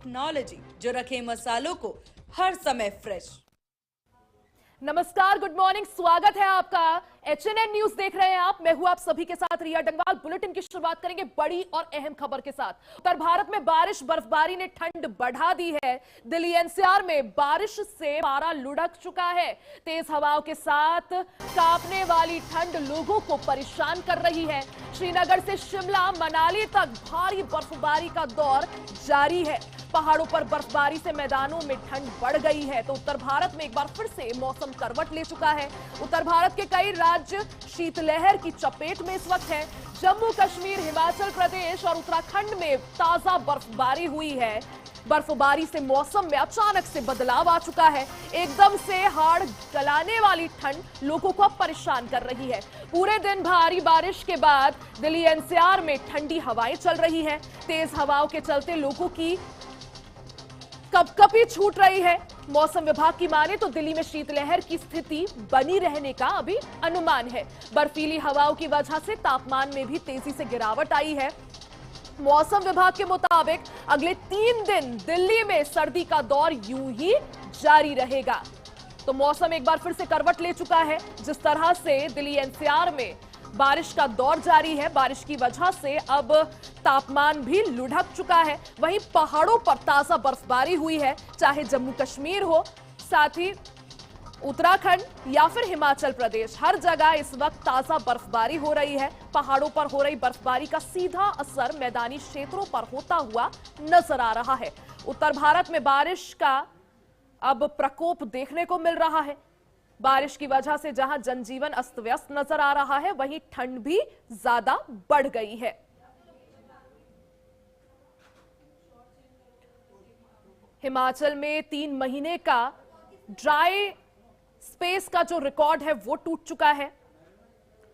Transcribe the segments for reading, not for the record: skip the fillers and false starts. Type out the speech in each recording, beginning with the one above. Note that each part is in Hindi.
टेक्नोलॉजी जो रखे मसालों को हर समय फ्रेश। नमस्कार, गुड मॉर्निंग, स्वागत है आपका। HNN न्यूज देख रहे हैं आप। मैं हूं आप सभी के साथ रिया डंगवाल। बुलेटिन की शुरुआत करेंगे बड़ी और अहम खबर के साथ। उत्तर भारत में बारिश बर्फबारी ने ठंड बढ़ा दी है। दिल्ली NCR में बारिश से पारा लुढ़क चुका है। तेज हवाओं के साथ कांपने वाली ठंड लोगों को परेशान कर रही है। श्रीनगर से शिमला मनाली तक भारी बर्फबारी का दौर जारी है। पहाड़ों पर बर्फबारी से मैदानों में ठंड बढ़ गई है। तो उत्तर भारत में एक बार फिर से मौसम करवट ले चुका है। उत्तर भारत के कई राज्य शीतलहर की चपेट में इस वक्त है। जम्मू कश्मीर, हिमाचल प्रदेश और उत्तराखंड में ताजा बर्फबारी हुई है। बर्फबारी से मौसम में अचानक से बदलाव आ चुका है। एकदम से हाड़ गलाने वाली ठंड लोगों को अब परेशान कर रही है। पूरे दिन भारी बारिश के बाद दिल्ली NCR में ठंडी हवाएं चल रही है। तेज हवाओं के चलते लोगों की कपकपी छूट रही है। मौसम विभाग की माने तो दिल्ली में शीतलहर की स्थिति बनी रहने का अभी अनुमान है। बर्फीली हवाओं की वजह से तापमान में भी तेजी से गिरावट आई है। मौसम विभाग के मुताबिक अगले 3 दिन दिल्ली में सर्दी का दौर यूं ही जारी रहेगा। तो मौसम एक बार फिर से करवट ले चुका है। जिस तरह से दिल्ली NCR में बारिश का दौर जारी है, बारिश की वजह से अब तापमान भी लुढ़क चुका है। वहीं पहाड़ों पर ताजा बर्फबारी हुई है, चाहे जम्मू कश्मीर हो, साथ ही उत्तराखंड या फिर हिमाचल प्रदेश, हर जगह इस वक्त ताजा बर्फबारी हो रही है। पहाड़ों पर हो रही बर्फबारी का सीधा असर मैदानी क्षेत्रों पर होता हुआ नजर आ रहा है। उत्तर भारत में बारिश का अब प्रकोप देखने को मिल रहा है। बारिश की वजह से जहां जनजीवन अस्त व्यस्त नजर आ रहा है, वहीं ठंड भी ज्यादा बढ़ गई है। हिमाचल में 3 महीने का ड्राई स्पेस का जो रिकॉर्ड है वो टूट चुका है।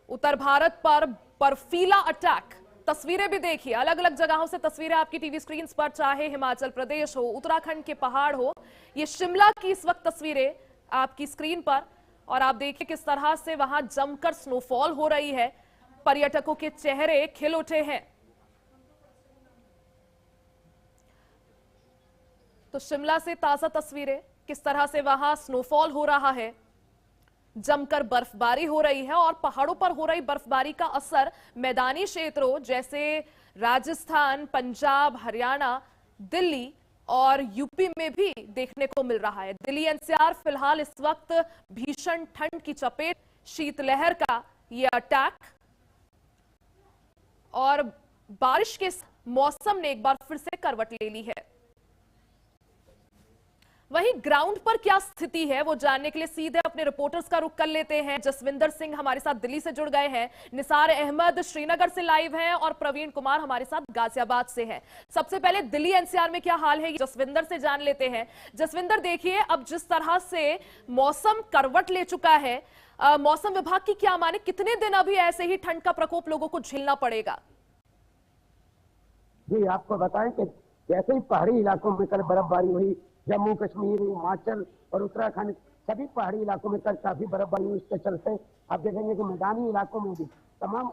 उत्तर भारत पर बर्फीला अटैक, तस्वीरें भी देखिए, अलग अलग जगहों से तस्वीरें आपकी टीवी स्क्रीन पर, चाहे हिमाचल प्रदेश हो, उत्तराखंड के पहाड़ हो, ये शिमला की इस वक्त तस्वीरें आपकी स्क्रीन पर। और आप देखिए किस तरह से वहां जमकर स्नोफॉल हो रही है। पर्यटकों के चेहरे खिल उठे हैं। तो शिमला से ताजा तस्वीरें, किस तरह से वहां स्नोफॉल हो रहा है, जमकर बर्फबारी हो रही है। और पहाड़ों पर हो रही बर्फबारी का असर मैदानी क्षेत्रों जैसे राजस्थान, पंजाब, हरियाणा, दिल्ली और यूपी में भी देखने को मिल रहा है। दिल्ली NCR फिलहाल इस वक्त भीषण ठंड की चपेट, शीतलहर का ये अटैक और बारिश के मौसम ने एक बार फिर से करवट ले ली है। वहीं ग्राउंड पर क्या स्थिति है वो जानने के लिए सीधे अपने रिपोर्टर्स का रुख कर लेते हैं। जसविंदर सिंह हमारे साथ दिल्ली से जुड़ गए हैं, निसार अहमद श्रीनगर से लाइव हैं और प्रवीण कुमार हमारे साथ गाजियाबाद से हैं। सबसे पहले दिल्ली NCR में क्या हाल है, जसविंदर से जान लेते हैं। जसविंदर, देखिए अब जिस तरह से मौसम करवट ले चुका है, मौसम विभाग की क्या माने, कितने दिन अभी ऐसे ही ठंड का प्रकोप लोगों को झेलना पड़ेगा? जी, आपको बताएं कि जैसे ही पहाड़ी इलाकों में कल बर्फबारी हुई, जम्मू कश्मीर, हिमाचल और उत्तराखंड सभी पहाड़ी इलाकों में कल काफी बर्फबारी हुई। इसके चलते आप देखेंगे कि मैदानी इलाकों में भी तमाम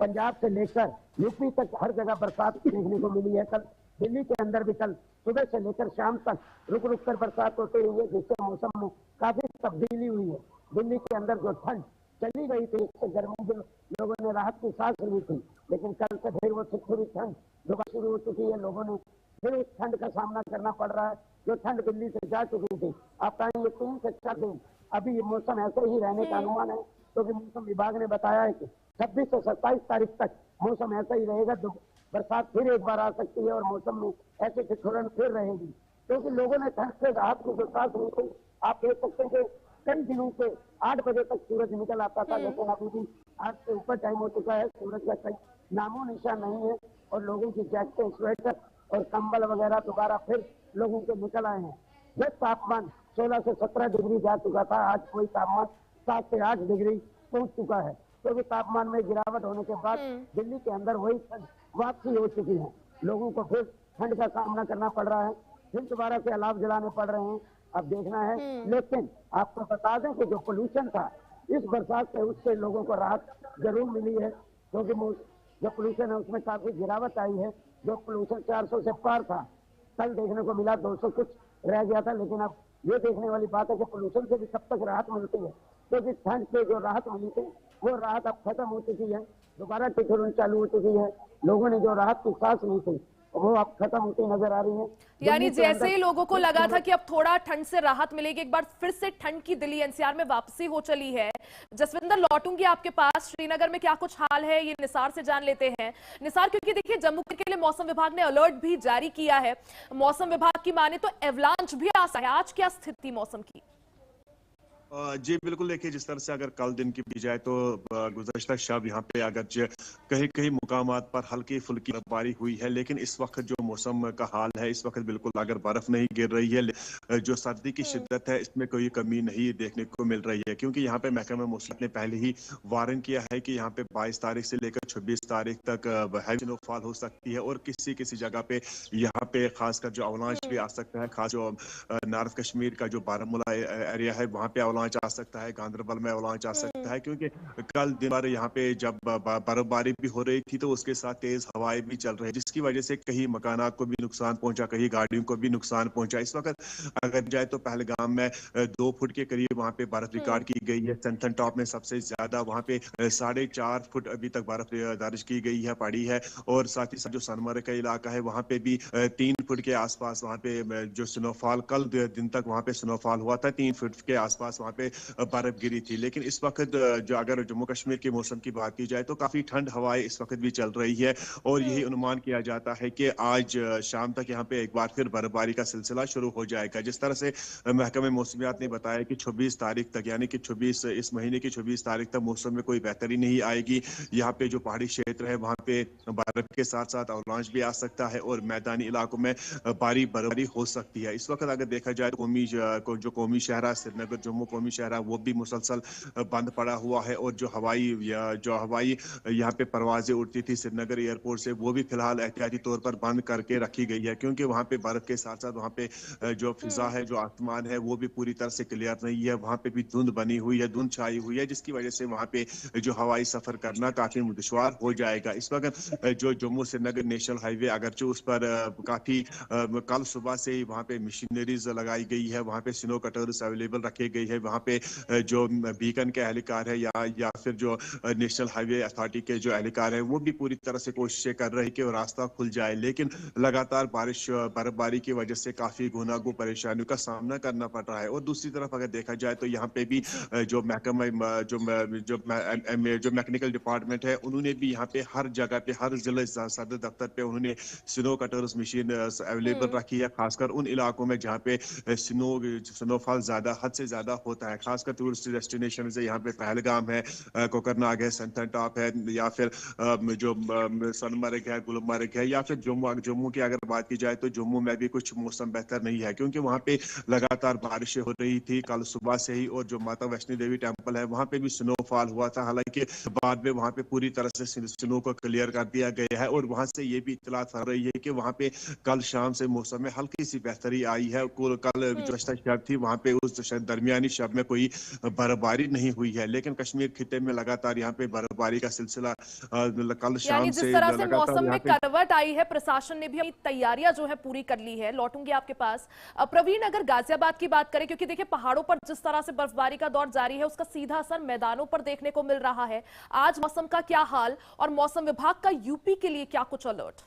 पंजाब से लेकर यूपी तक हर जगह बरसात देखने को मिली है। कल दिल्ली के अंदर भी कल सुबह से लेकर शाम तक रुक रुक कर बरसात होते हुई है, जिससे मौसम में काफी तब्दीली हुई है। दिल्ली के अंदर जो ठंड चली गई थी, इससे गर्मी में लोगों ने राहत की सांस ली थी, लेकिन कल से फिर वो थोड़ी ठंड दोबारा शुरू हो चुकी है। लोगों ने फिर उस ठंड का सामना करना पड़ रहा है जो ठंड दिल्ली से जा चुकी थी। आप कहेंगे 3 से 4 दिन अभी ये मौसम ऐसे ही रहने का अनुमान है, क्योंकि मौसम विभाग ने बताया है कि 26 से 27 तारीख तक मौसम ऐसा ही रहेगा। बरसात फिर एक बार आ सकती है और मौसम में ऐसे ठिठुरन फिर रहेगी, क्योंकि लोगों ने ठंड से राहत की जो सांस ली थी। आप देख सकते हैं कि कई दिनों से 8 बजे तक सूरज निकल आता था, लेकिन अभी भी 8 से ऊपर टाइम हो चुका है, सूरज का कहीं नामो निशान नहीं है और लोगों की जैकेटें, स्वेटर और कंबल वगैरह दोबारा फिर लोगों के निकल आए हैं। जब तापमान 16 से 17 डिग्री जा चुका था, आज कोई तापमान 7 से 8 डिग्री पहुंच चुका है, क्योंकि तापमान में गिरावट होने के बाद दिल्ली के अंदर वही ठंड वापसी हो चुकी है। लोगों को फिर ठंड का सामना करना पड़ रहा है, फिर दोबारा से अलाव जलाने पड़ रहे हैं। अब देखना है, लेकिन आपको बता दें कि जो पोल्यूशन था इस बरसात से, उससे लोगों को राहत जरूर मिली है, क्योंकि जो पोल्यूशन है उसमें काफी गिरावट आई है। जो पोल्यूशन 400 से पार था, कल देखने को मिला 200 कुछ रह गया था, लेकिन अब ये देखने वाली बात है कि पोल्यूशन से भी कब तक राहत मिलती है, क्योंकि ठंड से जो राहत मिली थी वो राहत अब खत्म हो चुकी है, दोबारा ठिठुरन चालू हो चुकी है। लोगों ने जो राहत की सांस ली थी वो अब खत्म होती नजर आ रही है। यानी दिल्ली के जैसे ही अंदर- लोगों को लगा था कि अब थोड़ा ठंड से राहत मिलेगी, एक बार फिर से ठंड की दिल्ली एनसीआर में वापसी हो चली है। जसविंदर, लौटूंगी आपके पास। श्रीनगर में क्या कुछ हाल है ये निसार से जान लेते हैं। निसार, क्योंकि देखिए जम्मू के लिए मौसम विभाग ने अलर्ट भी जारी किया है। मौसम विभाग की माने तो एवलांच भी आ सकता है। आज क्या स्थिति मौसम की? जी बिल्कुल, देखिए जिस तरह से अगर कल दिन की भी जाए तो गुज़श्ता शब यहाँ पे अगर कहीं कहीं मुकामात पर हल्की फुल्की बर्फबारी हुई है, लेकिन इस वक्त जो मौसम का हाल है इस वक्त बिल्कुल अगर बर्फ नहीं गिर रही है, जो सर्दी की शिद्दत है इसमें कोई कमी नहीं देखने को मिल रही है, क्योंकि यहाँ पे महकमा मौसम ने पहले ही वार्न किया है कि यहाँ पे 22 तारीख से लेकर 26 तारीख तक हैवी स्नोफॉल हो सकती है और किसी किसी जगह पे यहाँ पे खासकर जो अवलांच भी आ सकता है। खास जो नॉर्थ कश्मीर का जो बारामूला एरिया है वहाँ पे अवलांच आ सकता है, गांदरबल में अवलांच आ सकता है, क्योंकि कल दिन भर यहाँ पे जब बर्फबारी भी हो रही थी तो उसके साथ तेज हवाएं भी चल रही है, जिसकी वजह से कहीं मकानात को भी नुकसान पहुंचा, कहीं गाड़ियों को भी नुकसान पहुंचा। इस वक्त अगर जाए तो पहलगाम में 2 फुट के करीब वहाँ पे बर्फ रिकॉर्ड की गई है। सेंथन टॉप में सबसे ज्यादा वहाँ पे 4.5 फुट अभी तक बर्फ दर्ज की गई है, पड़ी है। और साथ ही साथ जो सोनमर्ग का इलाका है वहाँ पे भी 3 फुट के आसपास वहाँ पे जो स्नोफॉल कल दिन तक वहाँ पे स्नोफॉल हुआ था, 3 फुट के आसपास वहाँ पे बर्फ गिरी थी। लेकिन इस वक्त जो अगर जम्मू कश्मीर के मौसम की बात की जाए तो काफी ठंड हवाएं इस वक्त भी चल रही है और यही अनुमान किया जाता है कि आज शाम तक यहाँ पे एक बार फिर बर्फबारी का सिलसिला शुरू हो जाएगा। जिस तरह से महकमे मौसमियात ने बताया कि 26 तारीख तक यानी कि 26 इस महीने की 26 तारीख तक मौसम में कोई बेहतरी नहीं आएगी। यहाँ पे जो पहाड़ी क्षेत्र है वहाँ पे बर्फ के साथ साथ अवलांच भी आ सकता है और मैदानी इलाकों में भारी बर्फबारी हो सकती है। इस वक्त अगर देखा जाए तो जो कौमी शहर श्रीनगर जम्मू कौमी शहर वो भी मुसलसल बंद पड़ा हुआ है और जो हवाई यहाँ पे परवाजें उड़ती थी श्रीनगर एयरपोर्ट से वो भी फिलहाल एहतियाती तौर पर बंद करके रखी गई है, क्योंकि वहाँ पे बर्फ के साथ साथ वहाँ पे जो फिजा है, जो आसमान है वो भी पूरी तरह से क्लियर नहीं है। वहाँ पे भी धुंध बनी हुई है, धुंध छाई हुई है, जिसकी वजह से वहाँ पे जो हवाई सफर करना काफी दुश्वार हो जाएगा। इस वक्त जो जम्मू श्रीनगर नेशनल हाईवे अगरचे उस पर काफी कल सुबह से ही वहाँ पे मशीनरीज लगाई गई है, वहाँ पे स्नो कटर्स अवेलेबल रखे गई है, वहाँ पे जो बीकन के एहलकार है या फिर जो नेशनल हाईवे अथॉरिटी के जो एहलकार है वो भी पूरी तरह से कोशिशें कर रहे हैं कि वो रास्ता खुल जाए, लेकिन लगातार बर्फबारी की वजह से काफी गुनागो परेशानियों का सामना करना पड़ रहा है। और दूसरी तरफ अगर देखा जाए तो यहाँ पे भी जो महकमा जो मैकेनिकल डिपार्टमेंट है उन्होंने भी यहाँ पे हर जगह पे हर जिले सदर दफ्तर पे उन्होंने स्नो कटर्स मशीन अवेलेबल रखी है, खासकर उन इलाकों में जहाँ पे स्नोफॉल ज्यादा हद से ज्यादा होता है। खासकर टूरिस्ट डेस्टिनेशन है यहाँ पे पहलगाम है, कोकरनाग है, सेंथन टॉप है, या फिर जो सोनमर्ग है, गुलमर्ग है, या फिर जम्मू की अगर बात की जाए तो जम्मू में भी कुछ मौसम बेहतर नहीं है, क्योंकि वहाँ पे लगातार बारिशें हो रही थी कल सुबह से ही। और जो माता वैष्णो देवी टेम्पल है वहाँ पे भी स्नोफॉल हुआ था, हालांकि बाद में वहाँ पे पूरी तरह से स्नो को क्लियर कर दिया गया है। और वहाँ से ये भी इत्तलात आ रही है कि वहाँ पे कल शाम से मौसम में हल्की सी बेहतरी आई है। कल जो शब थी वहाँ पे उस दरमियानी शब में कोई बर्फबारी नहीं हुई है, लेकिन कश्मीर खिते में लगातार यहाँ पे बर्फबारी का सिलसिला कल शाम जिस तरह से मौसम में पे करवट आई है, प्रशासन ने भी अपनी तैयारियां जो है पूरी कर ली है। लौटूंगी आपके पास। प्रवीण, अगर गाजियाबाद की बात करें, क्योंकि देखिए पहाड़ों पर जिस तरह से बर्फबारी का दौर जारी है उसका सीधा असर मैदानों पर देखने को मिल रहा है। आज मौसम का क्या हाल और मौसम विभाग का यूपी के लिए क्या कुछ अलर्ट?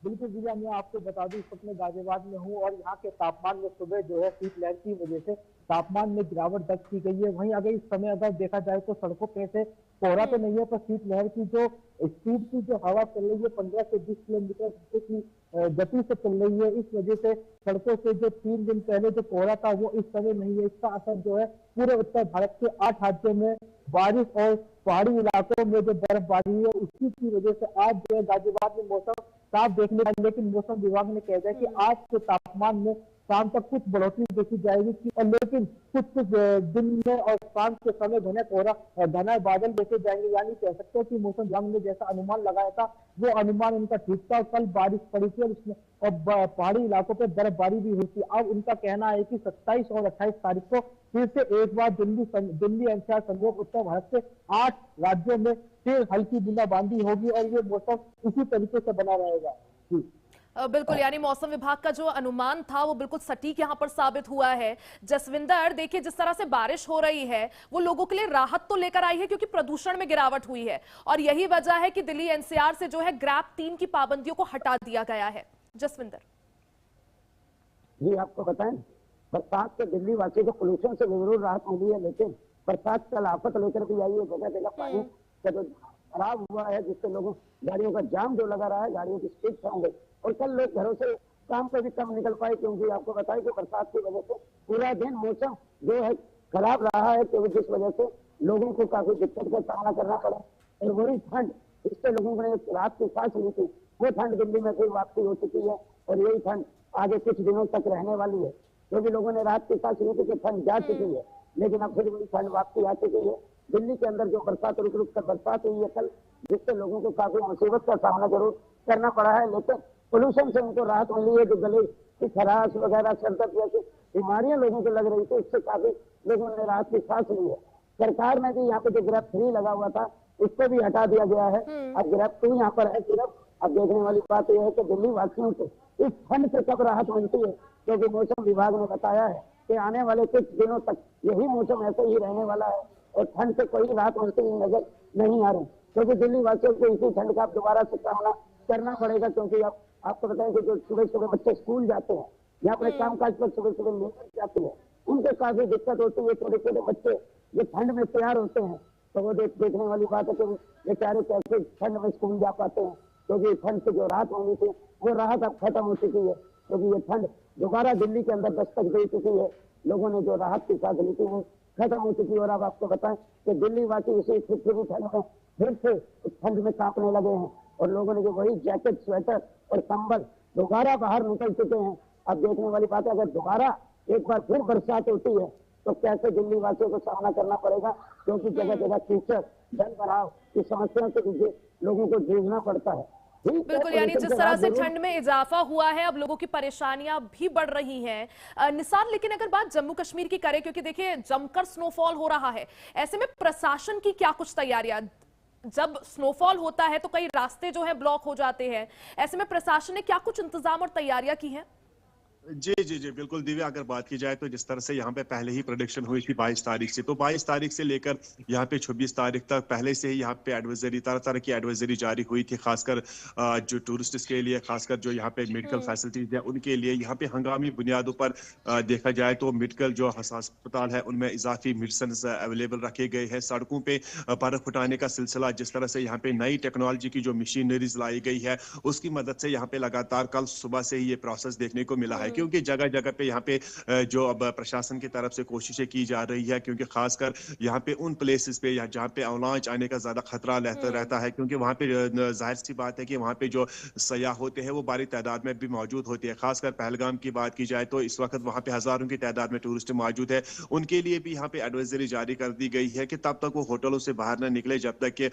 बिल्कुल जिला, मैं आपको बता दूं इस वक्त मैं गाजियाबाद में हूं और यहाँ के तापमान में सुबह जो है शीतलहर की वजह से तापमान में गिरावट दर्ज की गई है। वहीं अगर इस समय अगर देखा जाए तो सड़कों पे से कोहरा तो नहीं है, पर शीतलहर की जो स्पीड की जो हवा चल रही है 15 से 20 किलोमीटर की गति से चल रही है, इस वजह से सड़कों से जो 3 दिन पहले जो कोहरा था वो इस समय नहीं है। इसका असर जो है पूरे उत्तर भारत के 8 राज्यों में बारिश और पहाड़ी इलाकों में जो बर्फबारी है उसकी की वजह से आज जो है गाजियाबाद में मौसम साफ देखने का, लेकिन मौसम विभाग ने कहा है कि आज के तापमान में शाम तक कुछ बढ़ोतरी देखी जाएगी, और लेकिन कुछ दिन में और शाम के समय घने कोहरा घना बादल देखे जाएंगे। यानी कह सकते हैं कि मौसम विभाग ने जैसा अनुमान लगाया था वो अनुमान उनका ठीक था। कल बारिश पड़ी थी और उसमें और पहाड़ी इलाकों पर बर्फबारी भी हुई थी। अब उनका कहना है कि 27 और 28 तारीख को फिर से एक बार दिल्ली एनसीआर संयोग उत्तर भारत से 8 राज्यों में फिर हल्की बूंदाबांदी होगी और ये मौसम इसी तरीके से बना रहेगा। जी बिल्कुल, यानी मौसम विभाग का जो अनुमान था वो बिल्कुल सटीक यहां पर साबित हुआ है। जसविंदर, देखिए जिस तरह से बारिश हो रही है वो लोगों के लिए राहत तो लेकर आई है क्योंकि प्रदूषण में गिरावट हुई है और यही वजह है कि दिल्ली एनसीआर से जो है ग्रैप 3 की पाबंदियों को हटा दिया गया है। जसविंदर जी, आपको बताएं, बरसात से दिल्ली वासी को पोल्यूशन से जरूर राहत मिली है, लेकिन बरसात कल आफत लेकर भी आई है। जगह जगह पानी का जो खराब हुआ है, जिससे लोगों गाड़ियों का जाम जो लगा रहा है, गाड़ियों की स्पीड कम गई और कल लोग घरों से काम पे भी कम निकल पाए, क्योंकि आपको बताएं कि बरसात की वजह से पूरा दिन मौसम जो है खराब रहा है, क्योंकि जिस वजह से लोगों को काफी दिक्कत का सामना करना पड़ा और वही ठंड, इससे लोगों ने रात की सांस ली थी, वो ठंड दिल्ली में फिर वापसी हो चुकी है और यही ठंड आगे कुछ दिनों तक रहने वाली है, क्योंकि लोगों ने रात की सांस ली थी कि ठंड जा चुकी है, लेकिन अब फिर वही ठंड वापसी आ चुकी है। दिल्ली के अंदर जो बरसात रुक रुक कर बरसात हुई है कल, जिससे लोगों को काफी मुसीबत का सामना जरूर करना पड़ा है, लेकिन पोल्यूशन से उनको राहत मिली है। जो गले की खराश वगैरह, सरदर्द जैसी बीमारियां लोगों को लग रही थी, उससे काफी लोगों ने राहत की सांस ली है। सरकार ने भी यहाँ पे जो ग्रैप 3 लगा हुआ था उसको भी हटा दिया गया है। अब ग्रैप 2 यहाँ पर है सिर्फ। अब देखने वाली बात यह है कि दिल्ली वासियों को इस ठंड से कब राहत मिलती है, क्योंकि मौसम विभाग ने बताया है कि आने वाले कुछ दिनों तक यही मौसम ऐसे ही रहने वाला है और ठंड से कोई राहत मिलती हुई नजर नहीं आ रही, क्योंकि दिल्ली वासियों को इसी ठंड का दोबारा से सामना करना पड़ेगा। क्योंकि अब आपको बताएं कि जो सुबह सुबह बच्चे स्कूल जाते हैं या अपने कामकाज पर सुबह सुबह लेकर जाते हैं, उनको काफी दिक्कत होती है। छोटे छोटे बच्चे जो ठंड में तैयार होते हैं, तो वो देखने वाली बात है कि बेचारे कैसे ठंड में स्कूल जा पाते हैं, क्योंकि ठंड से जो राहत होनी थी वो राहत अब खत्म हो चुकी है, क्योंकि ये ठंड दोबारा दिल्ली के अंदर दस्तक दे चुकी है। लोगों ने जो राहत की सांस ली थी वो खत्म हो चुकी है और अब आपको बताएं कि दिल्ली वासी इसी फिर ठंड में फिर से इस ठंड में कांपने लगे हैं और लोगों ने जो वही जैकेट, स्वेटर और कंबल दोबारा बाहर निकल चुके हैं। अब देखने वाली बात है, अगर दोबारा एक बार फिर बरसात होती है तो कैसे दिल्ली वासियों को सामना करना पड़ेगा, क्योंकि जगह जगह कीचड़, जल भराव की समस्याओं से लोगों को जूझना पड़ता है। बिल्कुल, यानी जिस तरह से ठंड में इजाफा हुआ है, अब लोगों की परेशानियां भी बढ़ रही हैं। निसार, लेकिन अगर बात जम्मू कश्मीर की करें, क्योंकि देखिए जमकर स्नोफॉल हो रहा है, ऐसे में प्रशासन की क्या कुछ तैयारियां? जब स्नोफॉल होता है तो कई रास्ते जो है ब्लॉक हो जाते हैं, ऐसे में प्रशासन ने क्या कुछ इंतजाम और तैयारियां की हैं? जी जी जी बिल्कुल दिव्या, अगर बात की जाए तो जिस तरह से यहाँ पे पहले ही प्रेडिक्शन हुई थी 22 तारीख से, तो 22 तारीख से लेकर यहाँ पे 26 तारीख तक पहले से ही यहाँ पे एडवाइजरी, तरह तरह की एडवाइजरी जारी हुई थी, खासकर जो टूरिस्ट के लिए, खासकर जो यहाँ पे मेडिकल फैसिलिटीज है उनके लिए। यहाँ पे हंगामी बुनियादों पर देखा जाए तो मेडिकल जो अस्पताल है उनमें इजाफी मेडिसिन अवेलेबल रखे गए हैं। सड़कों पे बर्फ उठाने का सिलसिला, जिस तरह से यहाँ पे नई टेक्नोलॉजी की जो मशीनरीज लाई गई है उसकी मदद से यहाँ पे लगातार कल सुबह से ही ये प्रोसेस देखने को मिला है, क्योंकि जगह जगह पे यहाँ पे जो अब प्रशासन की तरफ से कोशिशें की जा रही है, क्योंकि खासकर यहाँ पे उन प्लेसेस पे जहाँ पे अवलांच आने का ज्यादा खतरा रहता है, क्योंकि वहाँ पे जाहिर सी बात है कि वहाँ पे जो सयाह होते हैं वो बड़ी तादाद में भी मौजूद होते हैं। खासकर पहलगाम की बात की जाए तो इस वक्त वहाँ पे हजारों की तादाद में टूरिस्ट मौजूद है, उनके लिए भी यहाँ पे एडवाइजरी जारी कर दी गई है कि तब तक वो होटलों से बाहर न निकले जब तक कि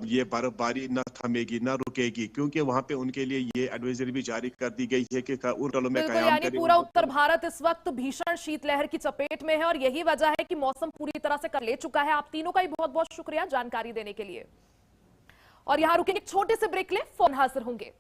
ये बर्फबारी न थमेगी, न रुकेगी, क्योंकि वहाँ पे उनके लिए ये एडवाइजरी भी जारी कर दी गई है कि होटलों में कयाम करें। पूरा उत्तर भारत इस वक्त भीषण शीतलहर की चपेट में है और यही वजह है कि मौसम पूरी तरह से कर ले चुका है। आप तीनों का ही बहुत बहुत शुक्रिया जानकारी देने के लिए। और यहां रुकेंगे, एक छोटे से ब्रेक ले, फोन हाजिर होंगे।